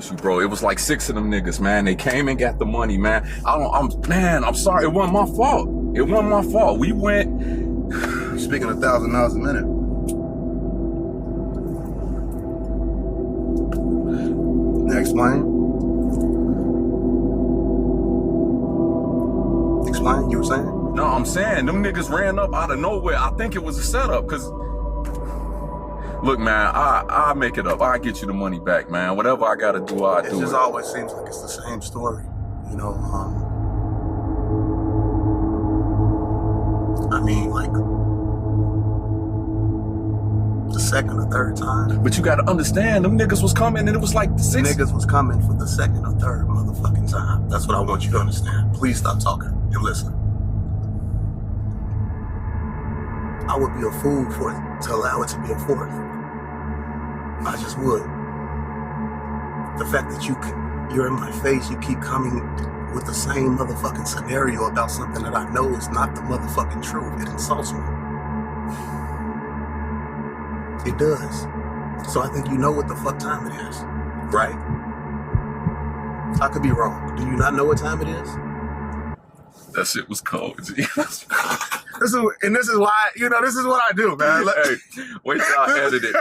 promise you, bro. It was like 6 of them niggas, man. They came and got the money, man. I'm sorry. It wasn't my fault. It wasn't my fault. We went. Speaking of $1,000 a minute. Explain. Explain. You were saying? No, I'm saying them niggas ran up out of nowhere. I think it was a setup, cause look, man, I'll make it up. I'll get you the money back, man. Whatever I gotta do, I'll do it. It just always seems like it's the same story, you know. I mean, like the second or third time. But you gotta understand, them niggas was coming, and it was like the 6th. Niggas was coming for the second or third motherfucking time. That's what I want you to understand. Please stop talking and listen. I would be a fool to allow it to be a fourth. I just would. The fact that you're in my face, you keep coming with the same motherfucking scenario about something that I know is not the motherfucking truth. It insults me. It does. So I think you know what the fuck time it is, right? I could be wrong. Do you not know what time it is? That shit was cold. This is why, you know, this is what I do, man. Hey, wait till I edit it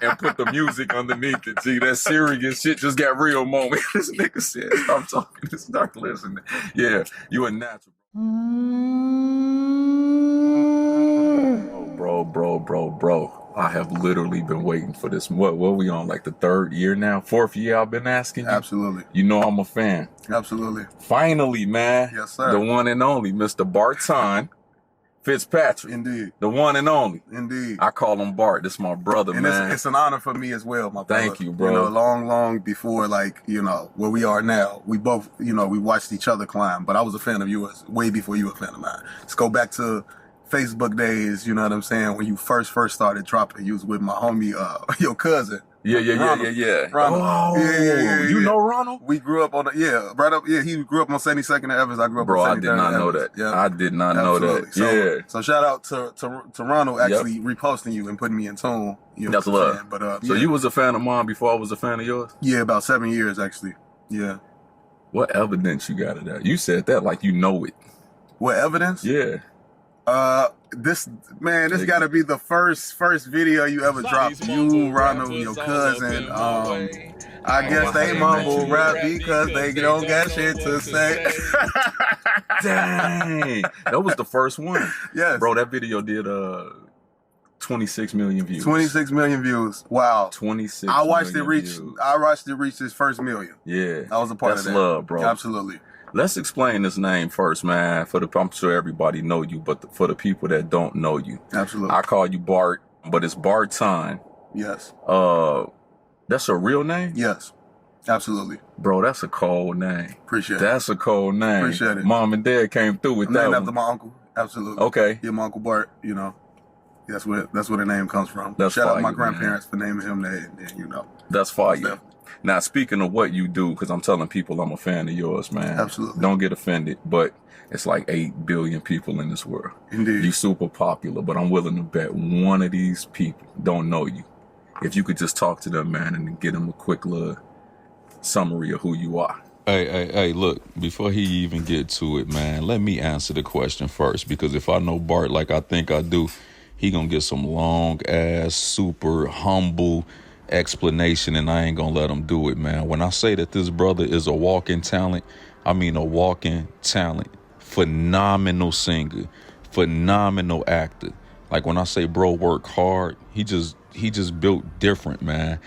and put the music underneath it. See, that serious shit just got real moment. This nigga said, stop talking, just start listening. Yeah, you a natural. Bro. I have literally been waiting for this. What we on, like the 3rd year now? 4th year I've been asking you? Absolutely. You know I'm a fan. Absolutely. Finally, man. Yes, sir. The one and only, Mr. Barton Fitzpatrick. Indeed. The one and only. Indeed. I call him Bart. This is my brother, and man. It's an honor for me as well, my brother. Thank you, bro. You know, long before, like, you know, where we are now, we both, you know, we watched each other climb, but I was a fan of yours way before you were a fan of mine. Let's go back to Facebook days, you know what I'm saying, when you first started dropping. You was with my homie, your cousin. Yeah. Ronald. Oh, yeah. You know Ronald? We grew up on he grew up on 72nd and Evans. I grew up Bro, on 72nd. I did not know that. Yeah. I did not know that. So shout out to Ronald actually reposting you and putting me in tune. You know. That's love. But so you was a fan of mine before I was a fan of yours? Yeah, about 7 years actually. Yeah. What evidence you got of that? You said that like you know it. What evidence? Yeah. This gotta be the first video you ever dropped. You, Ronald, your cousin. I guess they mumble rap because they don't got shit to say. Dang. That was the first one. Yes. Bro, that video did 26 million views. 26 million views. Wow. 26 I watched million it reach views. I watched it reach its first million. Yeah. I was a part of that. That's love, bro. Absolutely. Let's explain this name first, man. I'm sure everybody know you, but for the people that don't know you. Absolutely. I call you Bart, but it's Barton. Yes. That's a real name? Yes. Absolutely. Bro, that's a cold name. Appreciate it. That's a cold name. Appreciate it. Mom and Dad came through with that named one. after my uncle. Absolutely. Okay. Yeah, my Uncle Bart, you know. That's where the name comes from. That's Shout out to my fire, grandparents for naming him that, and you know. That's fire. Now, speaking of what you do, because I'm telling people I'm a fan of yours, man. Absolutely. Don't get offended, but it's like 8 billion people in this world. Indeed. You super popular, but I'm willing to bet one of these people don't know you. If you could just talk to them, man, and get them a quick little summary of who you are. Hey, look, before he even get to it, man, let me answer the question first, because if I know Bart like I think I do, he gonna get some long-ass, super humble explanation, and I ain't gonna let him do it, man. When I say that this brother is a walking talent, I mean a walking talent. Phenomenal singer, phenomenal actor. Like when I say bro work hard, he just built different, man.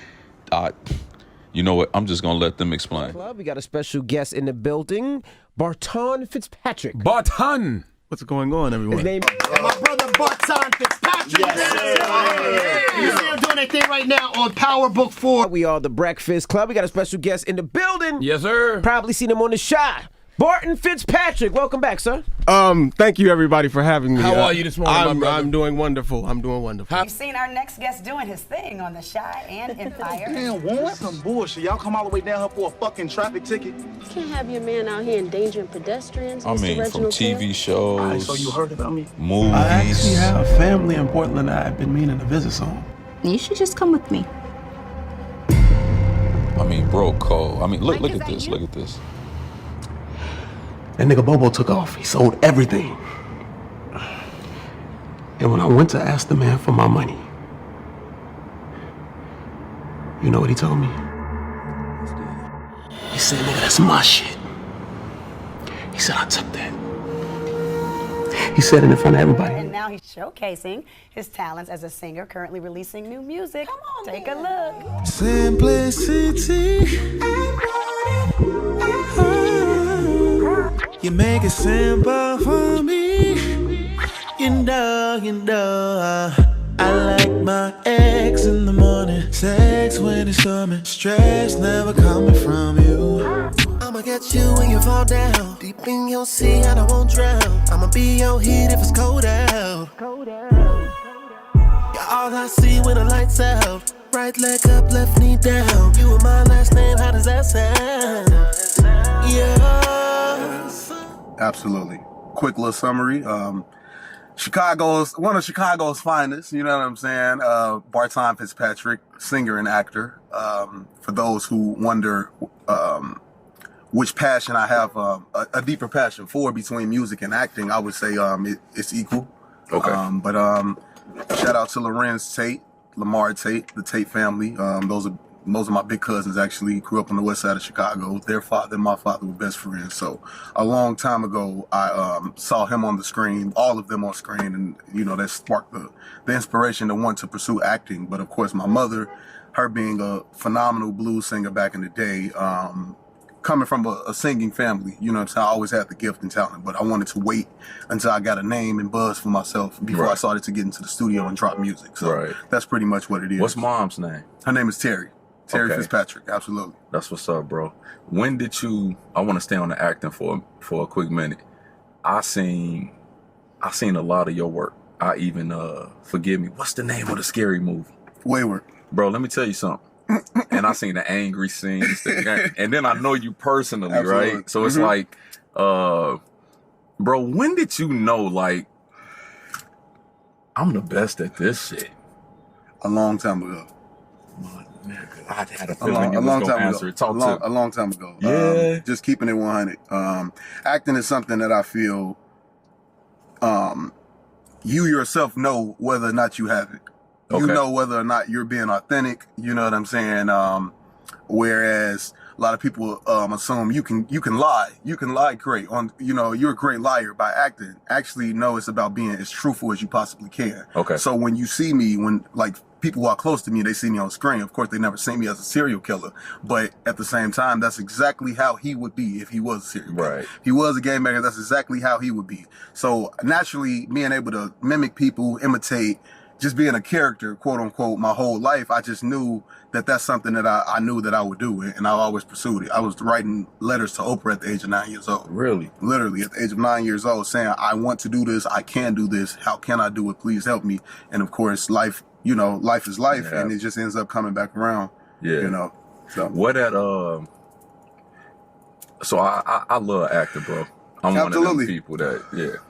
You know what? I'm just gonna let them explain. Club, we got a special guest in the building, Barton Fitzpatrick. Barton! What's going on, everyone? His name is my brother Barton Fitzpatrick. Yes. You see him doing that thing right now on Power Book 4. We are the Breakfast Club. We got a special guest in the building. Yes, sir. Probably seen him on the shot. Barton Fitzpatrick, welcome back, sir. Thank you everybody for having me. How are you this morning, my brother? I'm doing wonderful. I'm doing wonderful. You've seen our next guest doing his thing on The Shy and Empire. Damn, what? Some bullshit. Y'all come all the way down here for a fucking traffic ticket. You can't have your man out here endangering pedestrians. I mean, from TV shows, All right, so you heard about me? movies. I actually have family in Portland that I've been meaning to visit soon. You should just come with me. I mean, broke cold. I mean, look at this. Look at this. That nigga Bobo took off. He sold everything. And when I went to ask the man for my money, you know what he told me? He said, nigga, that's my shit. He said, I took that. He said it in front of everybody. And now he's showcasing his talents as a singer, currently releasing new music. Come on, take a look. Simplicity. You make it simple for me. You know, I like my eggs in the morning, sex when it's coming, stress never coming from you. I'ma get you when you fall down, deep in your sea and I won't drown. I'ma be your heat if it's cold out. You're all I see when the lights out. Right leg up, left knee down. You and my last name, how does that sound? Yes. Absolutely. Quick little summary. One of Chicago's finest, you know what I'm saying? Barton Fitzpatrick, singer and actor. For those who wonder which passion I have, a deeper passion for between music and acting, I would say it's equal. Okay. But shout out to Lorenz Tate, Lamar Tate, the Tate family. Those are my big cousins, actually. Grew up on the west side of Chicago. Their father and my father were best friends. So a long time ago, I saw him on the screen, all of them on screen, and, you know, that sparked the inspiration to want to pursue acting. But, of course, my mother, her being a phenomenal blues singer back in the day, coming from a singing family, you know what I'm saying? I always had the gift and talent, but I wanted to wait until I got a name and buzz for myself before I started to get into the studio and drop music. So that's pretty much what it is. What's mom's name? Her name is Terry. Terry Fitzpatrick, absolutely. That's what's up, bro. When did you? I want to stay on the acting for a quick minute. I seen a lot of your work. I even forgive me. What's the name of the scary movie? Wayward. Bro, let me tell you something. And I seen the angry scenes, and then I know you personally, right? So it's like, bro, when did you know, like, I'm the best at this shit? A long time ago. I had a feeling you was gonna answer it. A long time ago. Yeah. Just keeping it 100. Acting is something that I feel you yourself know whether or not you have it. You know whether or not you're being authentic. You know what I'm saying? Whereas a lot of people assume you can lie. You can lie great. You're a great liar by acting. Actually, no, it's about being as truthful as you possibly can. Okay. So when you see me, people who are close to me, they see me on screen. Of course, they never see me as a serial killer. But at the same time, that's exactly how he would be if he was a serial killer. Right. He was a game maker. That's exactly how he would be. So naturally, being able to mimic people, imitate, just being a character, quote unquote, my whole life, I just knew that that's something that I knew that I would do, and I always pursued it. I was writing letters to Oprah at the age of 9 years old. Really? Literally, at the age of 9 years old, saying, I want to do this, I can do this, how can I do it, please help me. And of course, life is life, and it just ends up coming back around. Yeah. You know. So what at so I love acting, bro. I'm one of them people that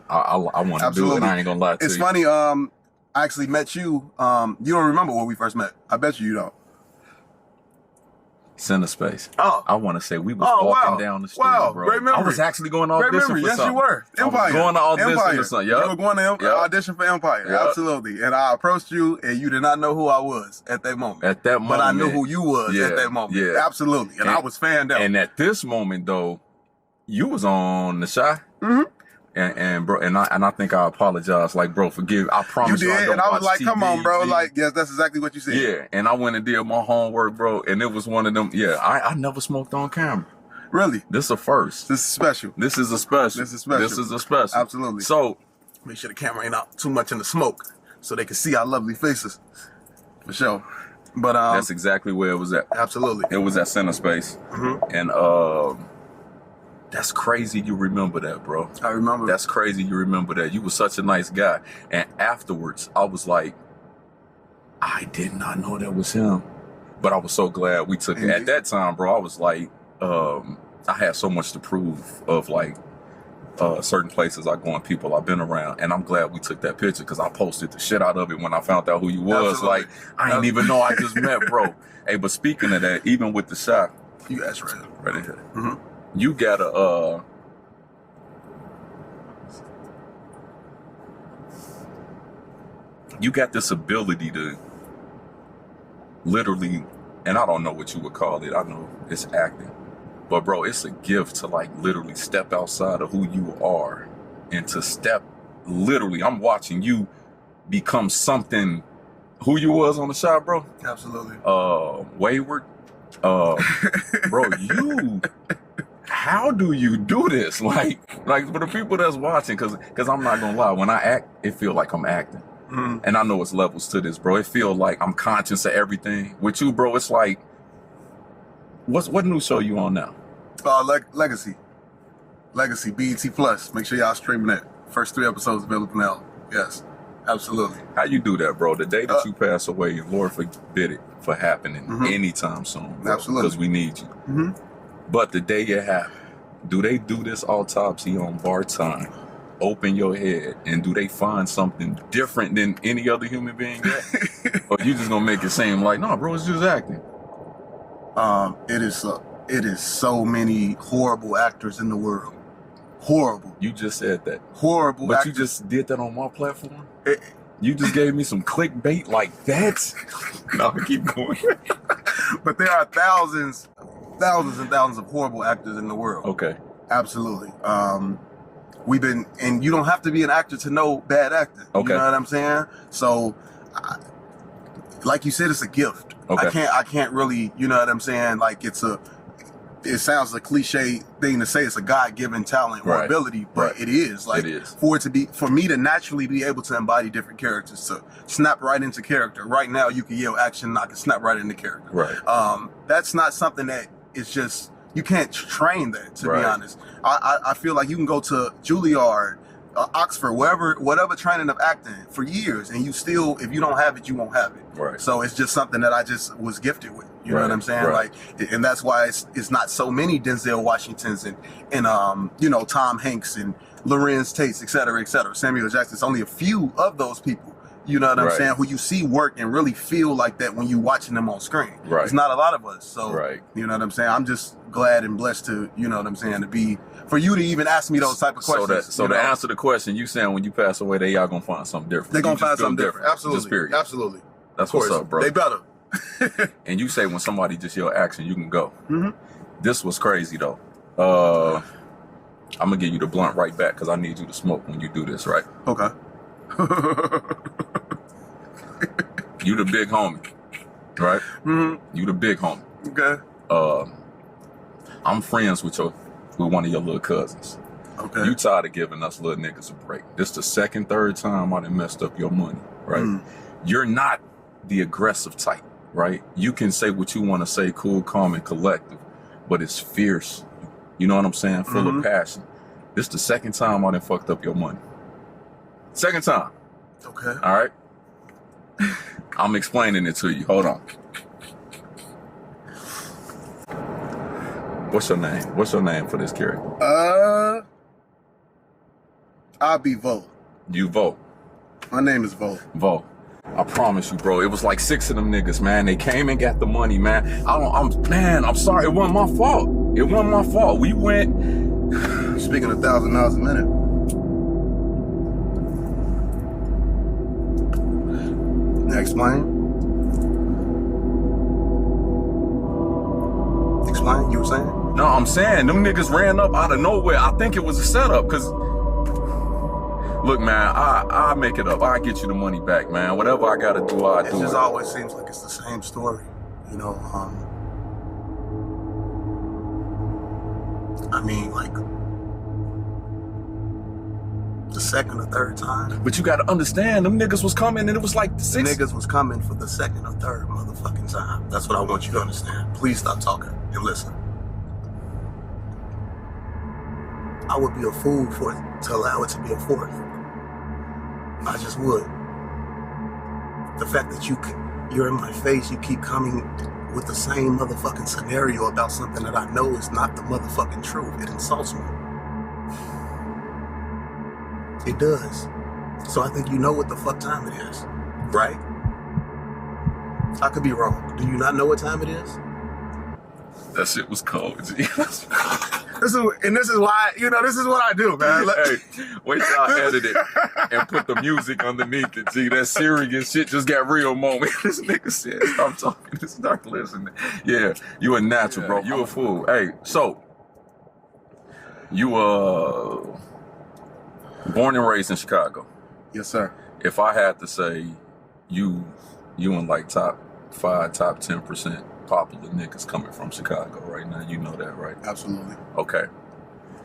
I want to do it, and I ain't gonna lie to you. It's funny, I actually met you. You don't remember where we first met. I bet you don't. Center Space. Oh. I want to say we was walking down the street, bro. Great memory. I was actually going to audition for yes, something. you were. Empire. I was going to audition Empire. for something. You were going to audition for Empire. Yep. Absolutely. And I approached you, and you did not know who I was at that moment. But I knew who you was at that moment. Yeah. Absolutely. And I was fanned out. And at this moment, though, you was on The Shy. Mm-hmm. And bro, and I think I apologize. Like, bro, forgive. I promise you. You did, I don't and I was like, TV, "Come on, bro!" Like, yes, that's exactly what you said. Yeah, and I went and did my homework, bro, and it was one of them. Yeah, I never smoked on camera. Really? This is a first. This is special. This is a special. This is special. This is a special. Absolutely. So, make sure the camera ain't out too much in the smoke, so they can see our lovely faces. For sure. But that's exactly where it was at. Absolutely. It was at Center Space, and that's crazy you remember that, bro. I remember. That's crazy you remember that. You were such a nice guy. And afterwards, I was like, I did not know that was him. But I was so glad we took it. At that time, bro, I was like, I had so much to prove of like certain places I go and people I've been around. And I'm glad we took that picture because I posted the shit out of it when I found out who you was. Absolutely. Like, I didn't even know I just met, bro. Hey, but speaking of that, even with The Shot, You ask right in here. You gotta you got this ability to literally, and I don't know what you would call it. I know it's acting, but bro, it's a gift to like literally step outside of who you are and to step literally. I'm watching you become something who you was on the shot, bro. Absolutely. Wayward. Bro, you. How do you do this? Like for the people that's watching, because I'm not gonna lie, when I act, it feel like I'm acting. And I know it's levels to this, bro. It feel like I'm conscious of everything. With you, bro, it's like, what new show you on now? Legacy, BET Plus. Make sure y'all streaming that. First 3 episodes available now. Yes, absolutely. How you do that, bro? The day that you pass away, and Lord forbid it for happening anytime soon, bro, absolutely, because we need you. But the day it happens, do they do this autopsy on Barton? Open your head, and do they find something different than any other human being yet? Or you just gonna make it seem like, no, bro, it's just acting? It is so many horrible actors in the world. Horrible. You just said that. Horrible. But actors. You just did that on my platform? You just gave me some clickbait like that? No, keep going. But there are thousands and thousands of horrible actors in the world. Okay. Absolutely. And you don't have to be an actor to know bad acting. Okay. You know what I'm saying? So, like you said, it's a gift. Okay. I can't really, you know what I'm saying? Like it sounds a cliche thing to say. It's a God-given talent or ability, but it is. Like, it is. For me to naturally be able to embody different characters, to snap right into character. Right now, you can yell action, and I can snap right into character. Right. That's not something that is just, you can't train that, to be honest. I feel like you can go to Juilliard, Oxford, whatever training of acting for years, and you still, if you don't have it, you won't have it. Right. So it's just something that I just was gifted with. You know what I'm saying? Like, and that's why it's not so many Denzel Washingtons and you know, Tom Hanks and Lorenz Tates, et cetera, Samuel Jackson. It's only a few of those people. You know what I'm saying? Who you see work and really feel like that when you watching them on screen. Right. It's not a lot of us. So, you know what I'm saying? I'm just glad and blessed to, you know what I'm saying, for you to even ask me those type of questions. So to answer the question, you saying when you pass away, they are going to find something different. They're going to find something different. Absolutely. Just period. Absolutely. That's what's up, bro. They better. And you say when somebody just yell action, you can go. This was crazy, though. I'm going to give you the blunt right back because I need you to smoke when you do this, right? Okay. You the big homie, right? You the big homie. Okay. I'm friends with one of your little cousins. Okay. You tired of giving us little niggas a break. This the second, third time I done messed up your money, right? You're not the aggressive type, right? You can say what you want to say, cool, calm, and collective, but it's fierce. You know what I'm saying? Full of passion. This the second time I done fucked up your money. Second time. Okay. All right? I'm explaining it to you. Hold on. What's your name? What's your name for this character? I'll be Vo. You Vo. My name is Vo. Vo. I promise you, bro. It was like 6 of them niggas, man. They came and got the money, man. I'm sorry. It wasn't my fault. It wasn't my fault. We went. Speaking of $1,000 a minute. Now explain. Explain. You were saying? No, I'm saying them niggas ran up out of nowhere. I think it was a setup, cause look, man, I make it up. I get you the money back, man. Whatever I gotta do, I do. It just always seems like it's the same story, you know. I mean, like the second or third time. But you gotta understand, them niggas was coming, and it was like the 6. Niggas was coming for the second or third motherfucking time. That's what I want you to understand. Please stop talking and listen. I would be a fool to allow it to be a fourth. I just would. The fact that you're in my face, you keep coming with the same motherfucking scenario about something that I know is not the motherfucking truth. It insults me. It does. So I think you know what the fuck time it is, right? I could be wrong. Do you not know what time it is? That shit was cold, G. This is why, this is what I do, man. Hey, wait till I edit it and put the music underneath it, G. That serious shit just got real moment. This nigga said, stop talking, start listening. Yeah, you a natural, bro. You a fool. Hey, so, you born and raised in Chicago. Yes, sir. If I had to say you in like top 5, top 10% popular niggas coming from Chicago right now, you know that, right? Absolutely. Okay.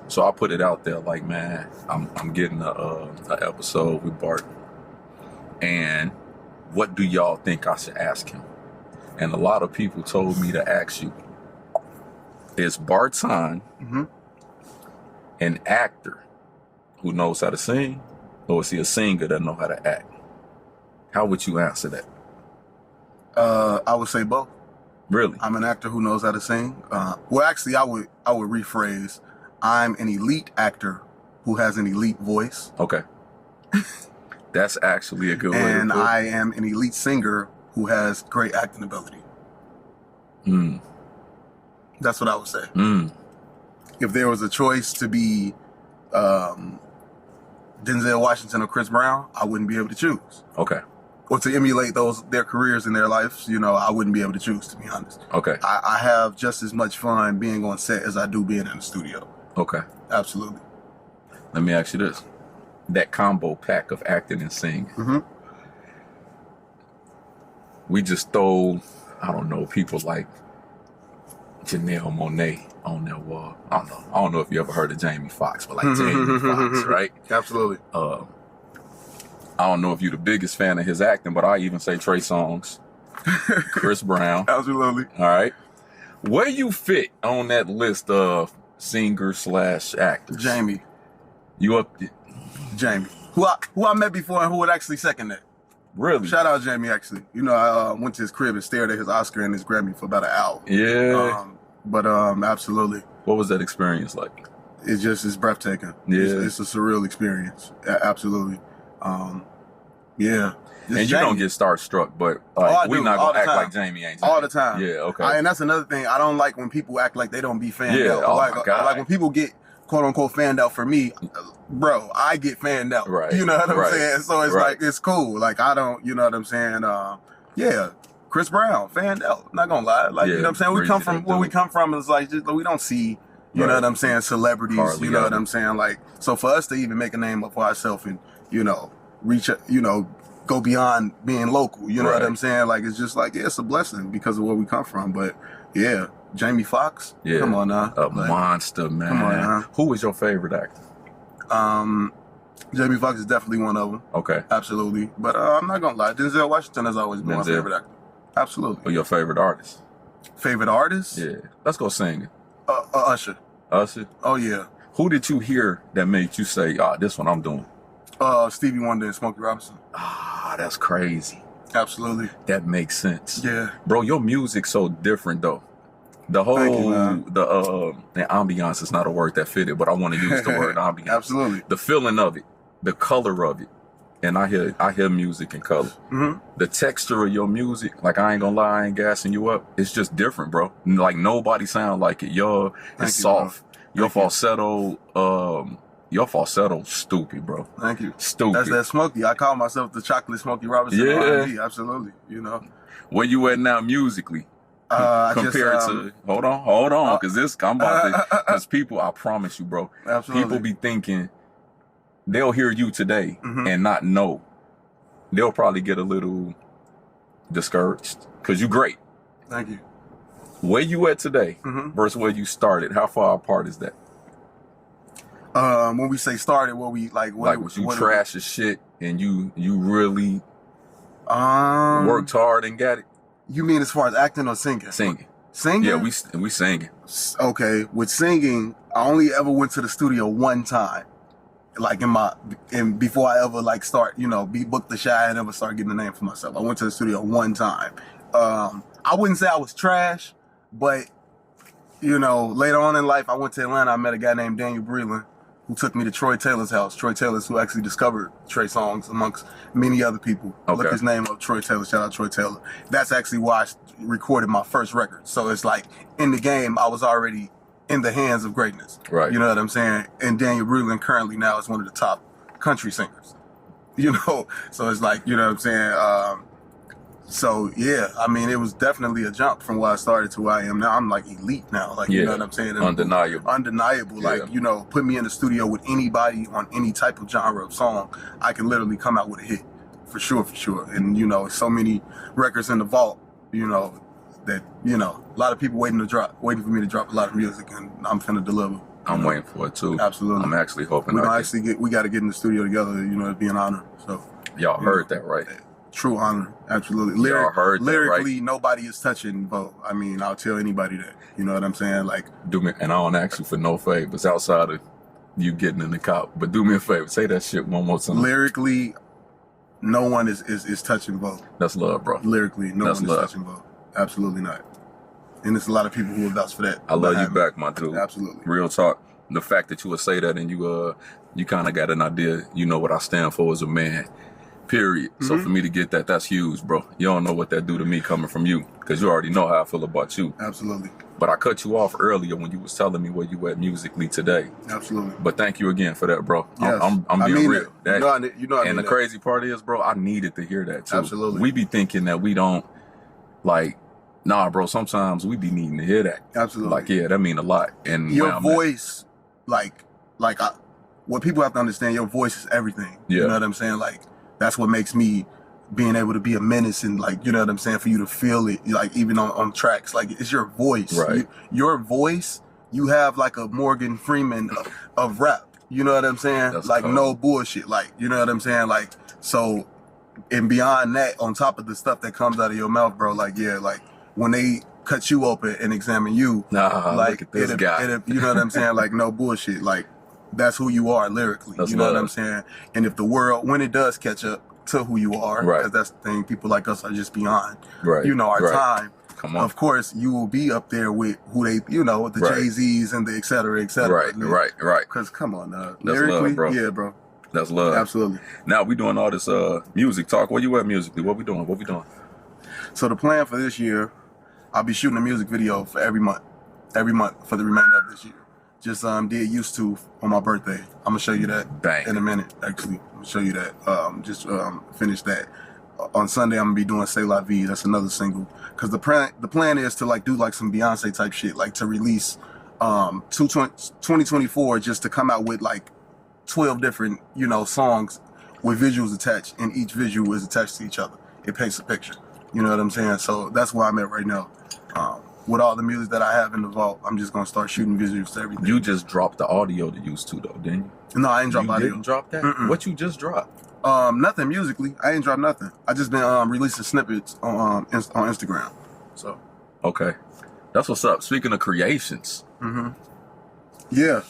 So I put it out there like, man, I'm getting a episode with Bart, and what do y'all think I should ask him? And a lot of people told me to ask you, is Barton an actor who knows how to sing, or is he a singer that know how to act? How would you answer that? I would say both. Really? I'm an actor who knows how to sing. Well, actually, I would rephrase. I'm an elite actor who has an elite voice. Okay. That's actually a good way to put it. And I am an elite singer who has great acting ability. That's what I would say. If there was a choice to be Denzel Washington or Chris Brown, I wouldn't be able to choose. Okay. Or to emulate their careers and their lives, I wouldn't be able to choose, to be honest. Okay. I have just as much fun being on set as I do being in the studio. Okay. Absolutely. Let me ask you this. That combo pack of acting and singing. We just stole, I don't know, people like Janelle Monáe on their wall. I don't know if you ever heard of Jamie Foxx, but like Jamie Foxx, right? Absolutely. I don't know if you're the biggest fan of his acting, but I even say Trey Songz, Chris Brown. Absolutely. All right. Where you fit on that list of singer/actors? Jamie. You up? Jamie. Who I met before and who would actually second that. Really? Shout out Jamie, actually. I went to his crib and stared at his Oscar and his Grammy for about an hour. Yeah. But absolutely. What was that experience like? It's breathtaking. Yeah. It's a surreal experience. Absolutely. Yeah. And you don't get starstruck, but we're not gonna act like Jamie ain't Jamie. All the time. Yeah, okay. And that's another thing. I don't like when people act like they don't be fanned out. Oh my God. Like when people get quote unquote fanned out for me, bro, I get fanned out. Right. You know what I'm Right. saying? So it's like, it's cool. Like I don't, you know what I'm saying? Yeah. Chris Brown, fanned out. Not gonna lie. Like, you know what I'm saying? We come from where we come from is like, just, we don't see, you know what I'm saying, celebrities, Hardly you know what ever. I'm saying? Like, so for us to even make a name for ourselves and, reach, go beyond being local, you know what I'm saying? Like, it's just like, it's a blessing because of where we come from. But yeah, Jamie Foxx, come on now. A monster, man. Come on now. Who was your favorite actor? Jamie Foxx is definitely one of them. Okay. Absolutely. But I'm not gonna lie, Denzel Washington has always been my favorite actor. Absolutely. Or your favorite artist? Favorite artist? Yeah. Let's go singing. Usher. Usher? Oh yeah. Who did you hear that made you say, this one I'm doing? Stevie Wonder and Smokey Robinson. That's crazy. Absolutely. That makes sense. Yeah. Bro, your music's so different though. The whole, the ambiance is not a word that fitted, but I want to use the word ambiance. Absolutely. The feeling of it, the color of it. And I hear music in color. The texture of your music, like I ain't gonna lie, I ain't gassing you up. It's just different, bro. Like nobody sound like it. It's soft. Your falsetto, stupid, bro. Thank you. Stupid. That's that Smokey. I call myself the chocolate Smokey Robinson. Yeah. R&B. Absolutely. Where you at now musically? Compared to hold on, because people, I promise you, bro. Absolutely. People be thinking they'll hear you today and not know. They'll probably get a little discouraged because you great. Thank you. Where you at today versus where you started? How far apart is that? When we say started, what we like? Was you trash as shit and you really worked hard and got it? You mean as far as acting or singing? Singing. Singing? Yeah, we singing. Okay, with singing, I only ever went to the studio one time. Like before I ever start, be booked the Shy and ever start getting a name for myself. I went to the studio one time. I wouldn't say I was trash, but later on in life, I went to Atlanta. I met a guy named Daniel Breland who took me to Troy Taylor's house. Troy Taylor's who actually discovered Trey Songz amongst many other people. Okay. Look his name up, Troy Taylor. Shout out Troy Taylor. That's actually why recorded my first record. So it's like in the game, I was already in the hands of greatness. Right. You know what I'm saying? And Daniel Brueggemann currently now is one of the top country singers. You know, so it's like, you know what I'm saying? So yeah, I mean, it was definitely a jump from where I started to where I am now. I'm like elite now, like, you know what I'm saying? Undeniable. Undeniable. Like, you know, put me in the studio with anybody on any type of genre of song, I can literally come out with a hit. For sure. And, you know, so many records in the vault, you know, that, you know, a lot of people waiting for me to drop a lot of music, and I'm finna deliver. I'm waiting for it too. Absolutely. I'm actually hoping we got to get in the studio together, you know, it'd be an honor. So y'all heard that, right? True honor. Absolutely. Y'all heard lyrically, that, right? Nobody is touching Vogue. I mean, I'll tell anybody that. You know what I'm saying? Like, and I don't ask you for no favors outside of you getting in the cop, but do me a favor, say that shit one more time. Lyrically, no one is touching Vogue. That's love, bro. Lyrically, no one is touching Vogue. Absolutely not. And there's a lot of people who have vouched for that. I love you back, my dude. Absolutely. Real talk. The fact that you would say that and you kind of got an idea, you know what I stand for as a man, period. So for me to get that, that's huge, bro. You don't know what that do to me coming from you, because you already know how I feel about you. Absolutely. But I cut you off earlier when you was telling me where you at musically today. Absolutely. But thank you again for that, bro. Yes. I'm being real. And the crazy part is, bro, I needed to hear that too. Absolutely. We be thinking that we don't, like, nah, bro, sometimes we be needing to hear that. Absolutely. Like, yeah, that mean a lot. And your voice, what people have to understand, your voice is everything. Yeah. You know what I'm saying? Like, that's what makes me being able to be a menace, and, like, you know what I'm saying, for you to feel it, like, even on tracks. Like, it's your voice. Right. Your voice, you have like a Morgan Freeman of rap. You know what I'm saying? That's like, cold. no bullshit. Like, you know what I'm saying? Like, so, and beyond that, on top of the stuff that comes out of your mouth, bro, like, yeah, like, when they cut you open and examine you, like, look at this guy. you know what I'm saying? Like, no bullshit. Like, that's who you are lyrically. That's you know love. what I'm saying? And if the world, when it does catch up to who you are, Right. because that's the thing, people like us are just beyond, Right. you know, our Right. time. Come on. Of course, you will be up there with who they, you know, the Right. Jay-Z's and the et cetera, et cetera. Right. Because come on, That's lyrically, love, bro. yeah, bro. That's love. Absolutely. Now we doing all this music talk. Where you at musically? What we doing? So the plan for this year, I'll be shooting a music video for every month for the remainder of this year. Just did Used To on my birthday. I'm gonna show you that in a minute. Actually, I'm gonna show you that. Just finish that. On Sunday, I'm gonna be doing C'est La Vie. That's another single. Cause the plan is to, like, do like some Beyonce type shit, like to release 2024, just to come out with like 12 different, you know, songs with visuals attached, and each visual is attached to each other. It paints a picture. You know what I'm saying? So that's where I'm at right now. With all the music that I have in the vault, I'm just gonna start shooting visuals to everything. You just dropped the audio to Used To though, didn't you? No, I ain't dropped audio. You didn't drop that? What you just dropped? Nothing musically. I ain't dropped nothing. I just been releasing snippets on Instagram. So. Okay, that's what's up. Speaking of creations. Yeah.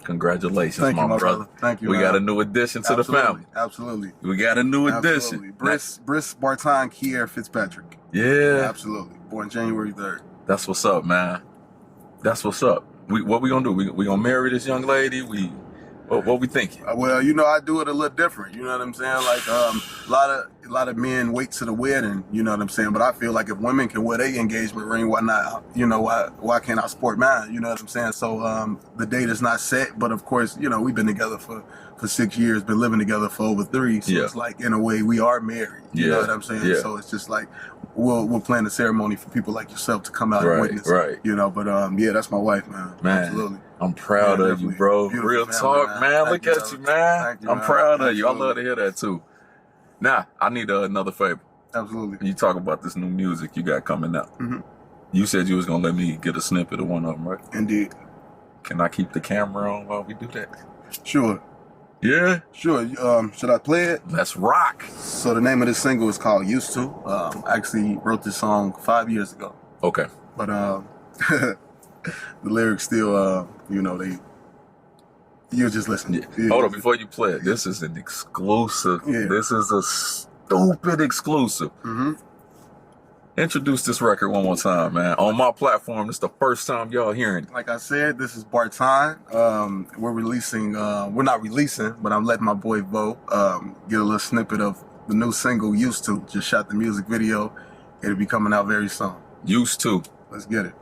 Congratulations, Thank you, my brother. brother. Thank you. We man. got a new addition to the family. Absolutely. We got a new addition. Briss Barton Fitzpatrick. Yeah. Absolutely. Born January 3rd. That's what's up, man. That's what's up. What we gonna do? We gonna marry this young lady? What we thinking? Well, you know, I do it a little different. You know what I'm saying? Like, a lot of men wait to the wedding. You know what I'm saying? But I feel like if women can wear their engagement ring, why not? You know, why can't I sport mine? You know what I'm saying? So the date is not set, but of course, you know, we've been together for 6 years, been living together for over 3. So it's like, in a way, we are married. You know what I'm saying? Yeah. So it's just like, we'll plan a ceremony for people like yourself to come out and witness. Right. You know, but yeah, that's my wife, man. Absolutely. I'm proud of you, bro. Real talk, man. Look at you, man. I'm proud of you. I love to hear that too. Now, I need another favor. Absolutely. You talk about this new music you got coming out. You said you was gonna let me get a snippet of one of them, right? Indeed. Can I keep the camera on while we do that? Sure. Yeah? Sure. Should I play it? Let's rock. So the name of this single is called Used To. I actually wrote this song 5 years ago. Okay. But the lyrics still, you know, you'll just listen. Hold on, before you play it, this is an exclusive. Yeah. This is a stupid exclusive. Introduce this record one more time, man. On my platform, this is the first time y'all hearing it. Like I said, this is Barton. We're releasing, we're not releasing, but I'm letting my boy Vo get a little snippet of the new single Used To. Just shot the music video. It'll be coming out very soon. Used to. Let's get it.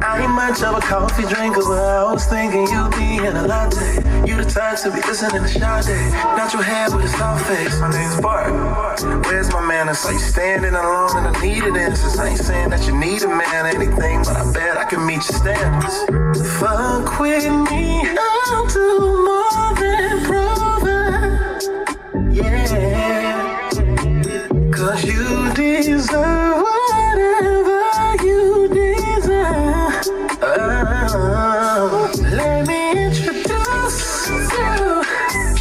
I ain't much of a coffee drinker, but I was thinking you'd be in a latte. You the type to be listening to Sade. Not your hair with a soft face. My name's Bart. Where's my manners? Are you standing alone and I needed answers? I ain't saying that you need a man or anything, but I bet I can meet your standards. Fuck with me, I'll do more than prove it. Yeah, 'cause you deserve whatever you deserve. Let me introduce you.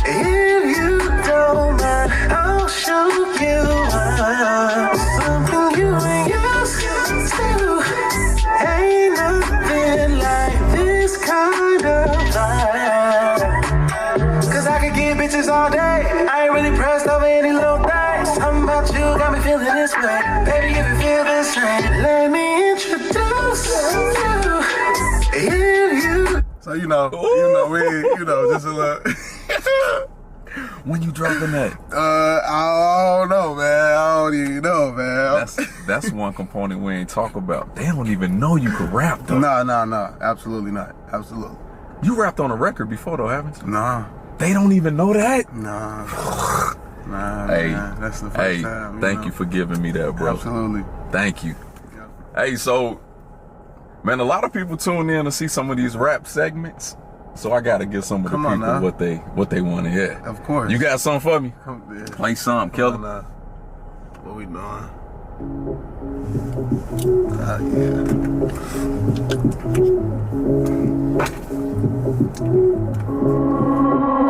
If you don't mind, I'll show you something you ain't used to. Ain't nothing like this kind of vibe. 'Cause I could get bitches all day. I ain't really pressed over any little thing. Something about you got me feeling this way. Baby, if you feel the same, let me introduce you. If you. So we, just a little. When you dropping that? I don't know, man. I don't even know, man. That's one component we ain't talk about. They don't even know you could rap, though. No. Absolutely not. Absolutely. You rapped on a record before, though, haven't you? Nah. They don't even know that? Nah. Hey, man. That's the first time. Thank you for giving me that, bro. Absolutely. Thank you. Yeah. Hey, so, man, a lot of people tune in to see some of these rap segments. So I gotta give some of the people what they want to hear. Of course. You got something for me? Play something, Kelly. What we doing?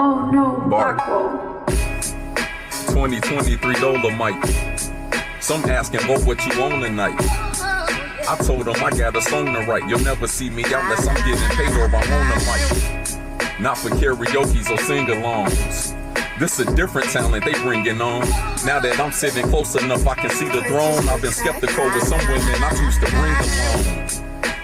Oh no, Bart. 2023 Dolomite. Some asking, what you on tonight? I told them I got a song to write. You'll never see me out unless I'm getting paid or I'm on the mic. Not for karaoke's or sing-alongs. This a different talent they bringing on. Now that I'm sitting close enough, I can see the throne. I've been skeptical with some women I choose to bring along.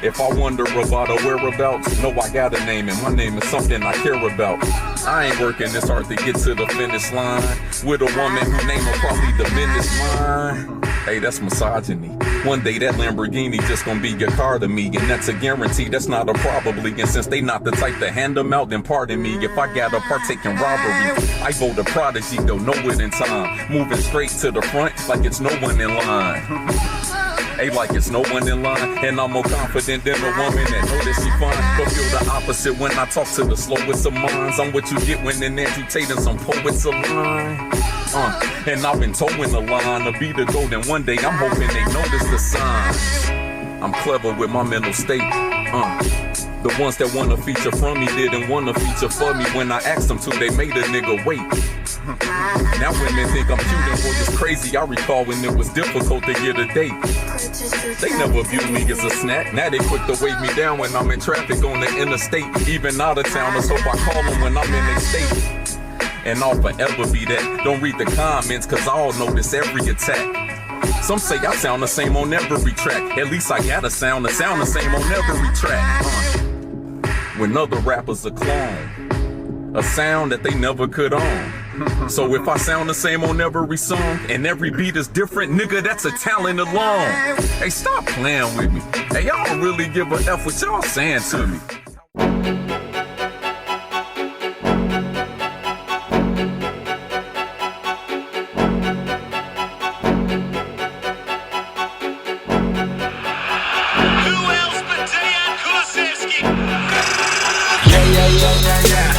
If I wonder about a whereabouts, know I got a name and my name is something I care about. I ain't working this hard to get to the finish line with a woman whose name will probably diminish mine. Hey, that's misogyny. One day that Lamborghini just gonna be your car to me, and that's a guarantee, that's not a probably. And since they not the type to hand them out, then pardon me if I gotta partake in robbery. I vote a prodigy, though, know it in time. Moving straight to the front like it's no one in line. Hey, like it's no one in line. And I'm more confident than a woman that know that she fine. But feel the opposite when I talk to the slowest of minds. I'm what you get when in amputating some poets of line. And I've been towing the line to be the gold, and one day I'm hoping they notice the signs. I'm clever with my mental state. The ones that wanna feature from me didn't wanna feature for me. When I asked them to, they made a nigga wait. Now women think I'm cute and boy, it's crazy. I recall when it was difficult to get a date. They never viewed me as a snack. Now they quick to wave me down when I'm in traffic on the interstate. Even out of towners hope I call them when I'm in their state. And I'll forever be that. Don't read the comments, cause I'll notice every attack. Some say I sound the same on every track. At least I gotta sound the same on every track. When other rappers are clone, a sound that they never could own. So if I sound the same on every song and every beat is different, nigga, that's a talent alone. Hey, stop playing with me. Hey, y'all don't really give a F what y'all saying to me.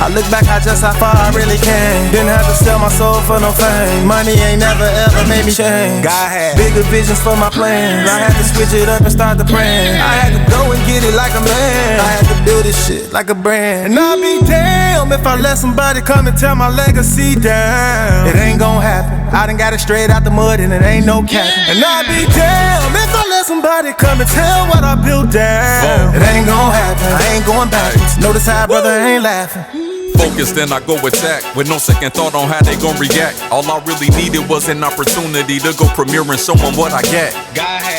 I look back, I just how far I really came. Didn't have to sell my soul for no fame. Money ain't never ever made me change. God had bigger visions for my plans. I had to switch it up and start the brand. I had to go and get it like a man. I had to build this shit like a brand. And I'll be damned if I let somebody come and tear my legacy down. It ain't gon' happen. I done got it straight out the mud and it ain't no capping. And I'll be damned if I let somebody come and tell what I built down. It ain't gon' happen. I ain't going backwards. Notice how brother ain't laughing. Focus, then I go attack with no second thought on how they gon' react. All I really needed was an opportunity to go premiere and show them what I got.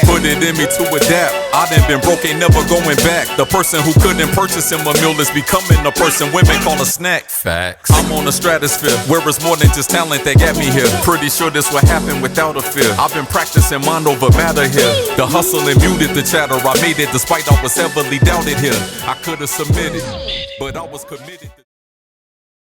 Put it in me to adapt. I done been broke, ain't never going back. The person who couldn't purchase him a meal is becoming the person women call a snack. Facts. I'm on the stratosphere, where it's more than just talent that got me here. Pretty sure this would happen without a fear. I've been practicing mind over matter here. The hustle and muted the chatter. I made it despite I was heavily doubted here. I could've submitted, but I was committed.